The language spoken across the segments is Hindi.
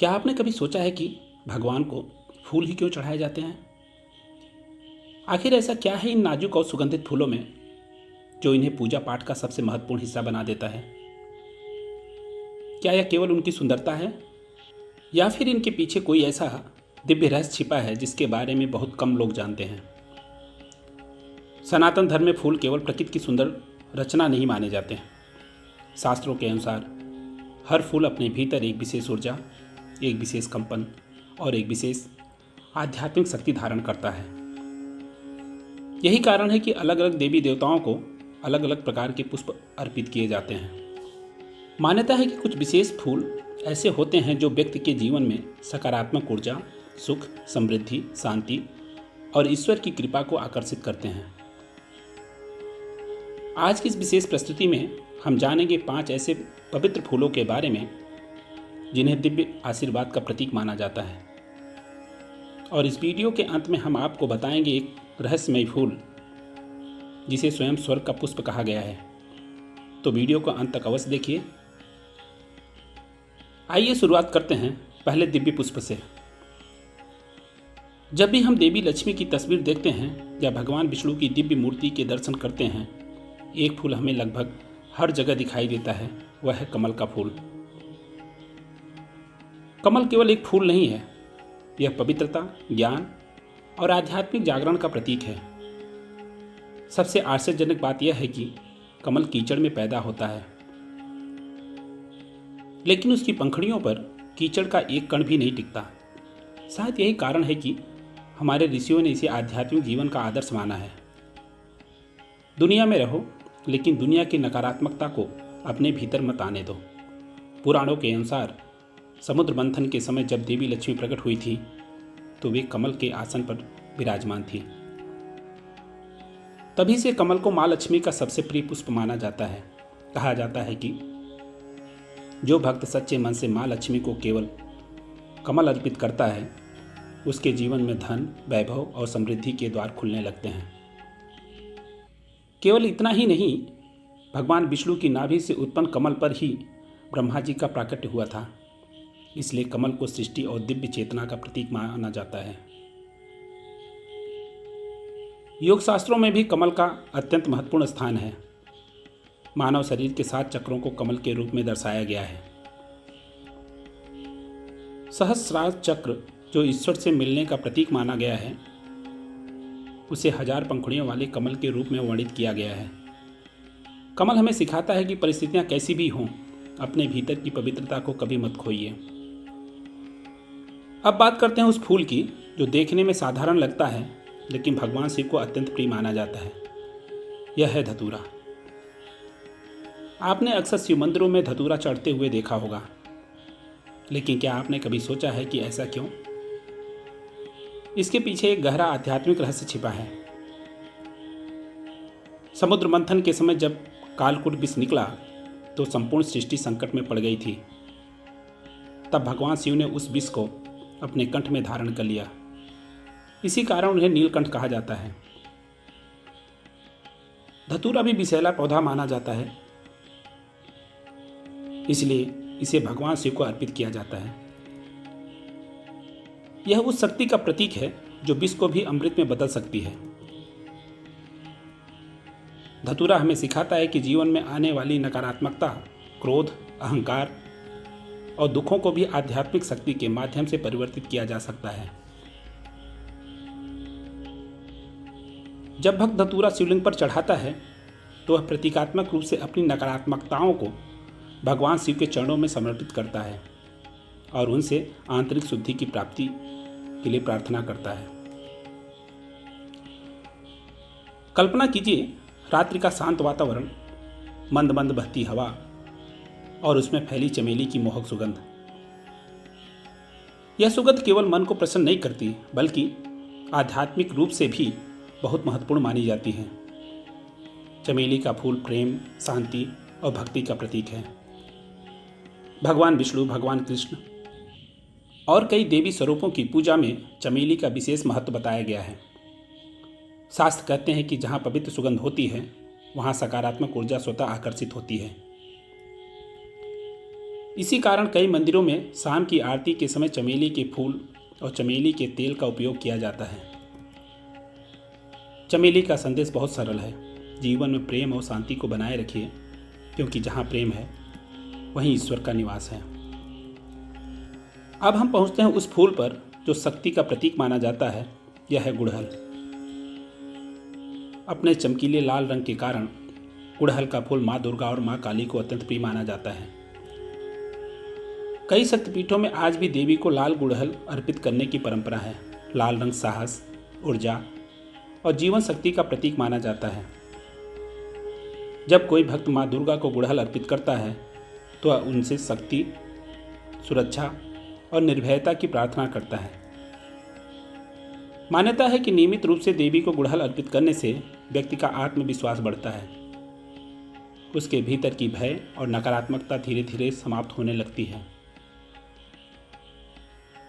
क्या आपने कभी सोचा है कि भगवान को फूल ही क्यों चढ़ाए जाते हैं? आखिर ऐसा क्या है इन नाजुक और सुगंधित फूलों में जो इन्हें पूजा पाठ का सबसे महत्वपूर्ण हिस्सा बना देता है? क्या यह केवल उनकी सुंदरता है या फिर इनके पीछे कोई ऐसा दिव्य रहस्य छिपा है जिसके बारे में बहुत कम लोग जानते हैं? सनातन धर्म में फूल केवल प्रकृति की सुंदर रचना नहीं माने जाते हैं। शास्त्रों के अनुसार हर फूल अपने भीतर एक विशेष ऊर्जा, एक विशेष कंपन और एक विशेष आध्यात्मिक शक्ति धारण करता है। यही कारण है कि अलग अलग देवी देवताओं को अलग अलग प्रकार के पुष्प अर्पित किए जाते हैं। मान्यता है कि कुछ विशेष फूल ऐसे होते हैं जो व्यक्ति के जीवन में सकारात्मक ऊर्जा, सुख, समृद्धि, शांति और ईश्वर की कृपा को आकर्षित करते हैं। आज की इस विशेष प्रस्तुति में हम जानेंगे 5 ऐसे पवित्र फूलों के बारे में जिन्हें दिव्य आशीर्वाद का प्रतीक माना जाता है। और इस वीडियो के अंत में हम आपको बताएंगे एक रहस्यमय फूल जिसे स्वयं स्वर्ग का पुष्प कहा गया है। तो वीडियो को अंत तक अवश्य देखिए। आइए शुरुआत करते हैं पहले दिव्य पुष्प से। जब भी हम देवी लक्ष्मी की तस्वीर देखते हैं या भगवान विष्णु की दिव्य मूर्ति के दर्शन करते हैं, एक फूल हमें लगभग हर जगह दिखाई देता है, वह है कमल का फूल। कमल केवल एक फूल नहीं है, यह पवित्रता, ज्ञान और आध्यात्मिक जागरण का प्रतीक है। सबसे आश्चर्यजनक बात यह है कि कमल कीचड़ में पैदा होता है, लेकिन उसकी पंखुड़ियों पर कीचड़ का एक कण भी नहीं टिकता। शायद यही कारण है कि हमारे ऋषियों ने इसे आध्यात्मिक जीवन का आदर्श माना है। दुनिया में रहो, लेकिन दुनिया की नकारात्मकता को अपने भीतर मत आने दो। पुराणों के अनुसार समुद्र मंथन के समय जब देवी लक्ष्मी प्रकट हुई थी तो वे कमल के आसन पर विराजमान थी। तभी से कमल को माँ लक्ष्मी का सबसे प्रिय पुष्प माना जाता है। कहा जाता है कि जो भक्त सच्चे मन से माँ लक्ष्मी को केवल कमल अर्पित करता है, उसके जीवन में धन, वैभव और समृद्धि के द्वार खुलने लगते हैं। केवल इतना ही नहीं, भगवान विष्णु की नाभि से उत्पन्न कमल पर ही ब्रह्मा जी का प्राकट्य हुआ था। इसलिए कमल को सृष्टि और दिव्य चेतना का प्रतीक माना जाता है। योग शास्त्रों में भी कमल का अत्यंत महत्वपूर्ण स्थान है। मानव शरीर के 7 चक्रों को कमल के रूप में दर्शाया गया है। सहस्रार चक्र, जो ईश्वर से मिलने का प्रतीक माना गया है, उसे 1000 पंखुड़ियों वाले कमल के रूप में वर्णित किया गया है। कमल हमें सिखाता है कि परिस्थितियां कैसी भी हों, अपने भीतर की पवित्रता को कभी मत खोइए। अब बात करते हैं उस फूल की जो देखने में साधारण लगता है, लेकिन भगवान शिव को अत्यंत प्रिय माना जाता है। यह है धतूरा। आपने अक्सर शिव मंदिरों में धतूरा चढ़ते हुए देखा होगा, लेकिन क्या आपने कभी सोचा है कि ऐसा क्यों? इसके पीछे एक गहरा आध्यात्मिक रहस्य छिपा है। समुद्र मंथन के समय जब कालकूट विष निकला तो संपूर्ण सृष्टि संकट में पड़ गई थी। तब भगवान शिव ने उस विष को अपने कंठ में धारण कर लिया। इसी कारण उन्हें नीलकंठ कहा जाता है। धतूरा भी विषैला पौधा माना जाता है, इसलिए इसे भगवान शिव को अर्पित किया जाता है। यह उस शक्ति का प्रतीक है जो विष को भी अमृत में बदल सकती है। धतूरा हमें सिखाता है कि जीवन में आने वाली नकारात्मकता, क्रोध, अहंकार और दुखों को भी आध्यात्मिक शक्ति के माध्यम से परिवर्तित किया जा सकता है। जब भक्त धतूरा शिवलिंग पर चढ़ाता है तो वह प्रतीकात्मक रूप से अपनी नकारात्मकताओं को भगवान शिव के चरणों में समर्पित करता है और उनसे आंतरिक शुद्धि की प्राप्ति के लिए प्रार्थना करता है। कल्पना कीजिए, रात्रि का शांत वातावरण, मंद मंद बहती हवा और उसमें फैली चमेली की मोहक सुगंध। यह सुगंध केवल मन को प्रसन्न नहीं करती, बल्कि आध्यात्मिक रूप से भी बहुत महत्वपूर्ण मानी जाती है। चमेली का फूल प्रेम, शांति और भक्ति का प्रतीक है। भगवान विष्णु, भगवान कृष्ण और कई देवी स्वरूपों की पूजा में चमेली का विशेष महत्व बताया गया है। शास्त्र कहते हैं कि जहाँ पवित्र सुगंध होती है, वहाँ सकारात्मक ऊर्जा स्वतः आकर्षित होती है। इसी कारण कई मंदिरों में शाम की आरती के समय चमेली के फूल और चमेली के तेल का उपयोग किया जाता है। चमेली का संदेश बहुत सरल है, जीवन में प्रेम और शांति को बनाए रखिए, क्योंकि जहाँ प्रेम है वहीं ईश्वर का निवास है। अब हम पहुँचते हैं उस फूल पर जो शक्ति का प्रतीक माना जाता है, यह है गुड़हल। अपने चमकीले लाल रंग के कारण गुड़हल का फूल माँ दुर्गा और माँ काली को अत्यंत प्रिय माना जाता है। कई शक्तिपीठों में आज भी देवी को लाल गुड़हल अर्पित करने की परंपरा है। लाल रंग साहस, ऊर्जा और जीवन शक्ति का प्रतीक माना जाता है। जब कोई भक्त माँ दुर्गा को गुड़हल अर्पित करता है तो वह उनसे शक्ति, सुरक्षा और निर्भयता की प्रार्थना करता है। मान्यता है कि नियमित रूप से देवी को गुड़हल अर्पित करने से व्यक्ति का आत्मविश्वास बढ़ता है, उसके भीतर की भय और नकारात्मकता धीरे धीरे समाप्त होने लगती है।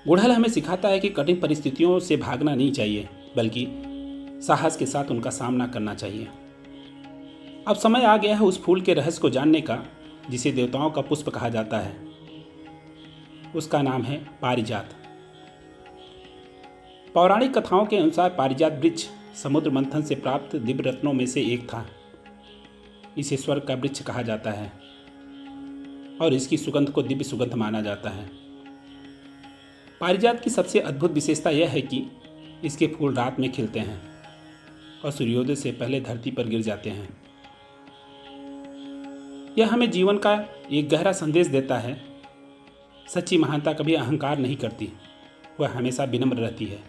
गुड़हल हमें सिखाता है कि कठिन परिस्थितियों से भागना नहीं चाहिए, बल्कि साहस के साथ उनका सामना करना चाहिए। अब समय आ गया है उस फूल के रहस्य को जानने का जिसे देवताओं का पुष्प कहा जाता है। उसका नाम है पारिजात। पौराणिक कथाओं के अनुसार पारिजात वृक्ष समुद्र मंथन से प्राप्त दिव्य रत्नों में से एक था। इसे स्वर्ग का वृक्ष कहा जाता है और इसकी सुगंध को दिव्य सुगंध माना जाता है। पारिजात की सबसे अद्भुत विशेषता यह है कि इसके फूल रात में खिलते हैं और सूर्योदय से पहले धरती पर गिर जाते हैं। यह हमें जीवन का एक गहरा संदेश देता है। सच्ची महानता कभी अहंकार नहीं करती, वह हमेशा विनम्र रहती है।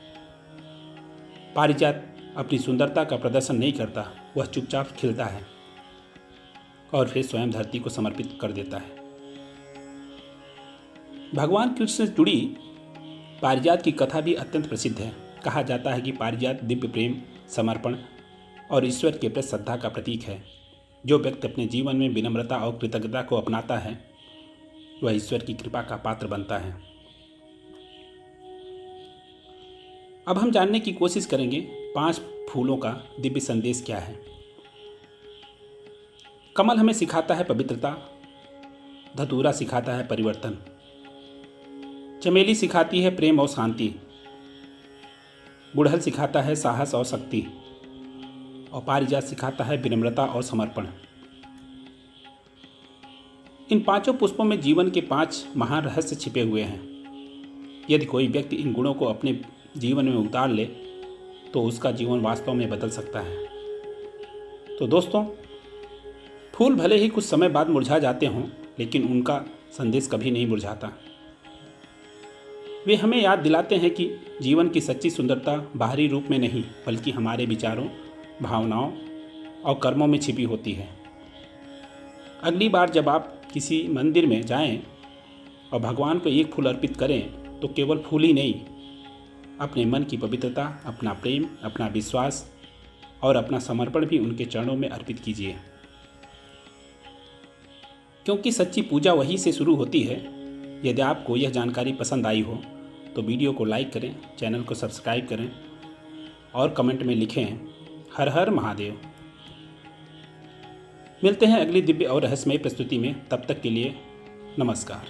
पारिजात अपनी सुंदरता का प्रदर्शन नहीं करता, वह चुपचाप खिलता है और फिर स्वयं धरती को समर्पित कर देता है। भगवान कृष्ण से जुड़ी पारिजात की कथा भी अत्यंत प्रसिद्ध है। कहा जाता है कि पारिजात दिव्य प्रेम, समर्पण और ईश्वर के प्रति श्रद्धा का प्रतीक है। जो व्यक्ति अपने जीवन में विनम्रता और कृतज्ञता को अपनाता है वह ईश्वर की कृपा का पात्र बनता है। अब हम जानने की कोशिश करेंगे 5 फूलों का दिव्य संदेश क्या है। कमल हमें सिखाता है पवित्रता, धतूरा सिखाता है परिवर्तन, चमेली सिखाती है प्रेम और शांति, गुड़हल सिखाता है साहस और शक्ति, और पारिजात सिखाता है विनम्रता और समर्पण। इन 5 पुष्पों में जीवन के 5 महान रहस्य छिपे हुए हैं। यदि कोई व्यक्ति इन गुणों को अपने जीवन में उतार ले तो उसका जीवन वास्तव में बदल सकता है। तो दोस्तों, फूल भले ही कुछ समय बाद मुरझा जाते हों, लेकिन उनका संदेश कभी नहीं मुरझाता। वे हमें याद दिलाते हैं कि जीवन की सच्ची सुंदरता बाहरी रूप में नहीं, बल्कि हमारे विचारों, भावनाओं और कर्मों में छिपी होती है। अगली बार जब आप किसी मंदिर में जाएं और भगवान को एक फूल अर्पित करें तो केवल फूल ही नहीं, अपने मन की पवित्रता, अपना प्रेम, अपना विश्वास और अपना समर्पण भी उनके चरणों में अर्पित कीजिए, क्योंकि सच्ची पूजा वहीं से शुरू होती है। यदि आपको यह जानकारी पसंद आई हो तो वीडियो को लाइक करें, चैनल को सब्सक्राइब करें और कमेंट में लिखें हर हर महादेव। मिलते हैं अगली दिव्य और रहस्यमय प्रस्तुति में। तब तक के लिए नमस्कार।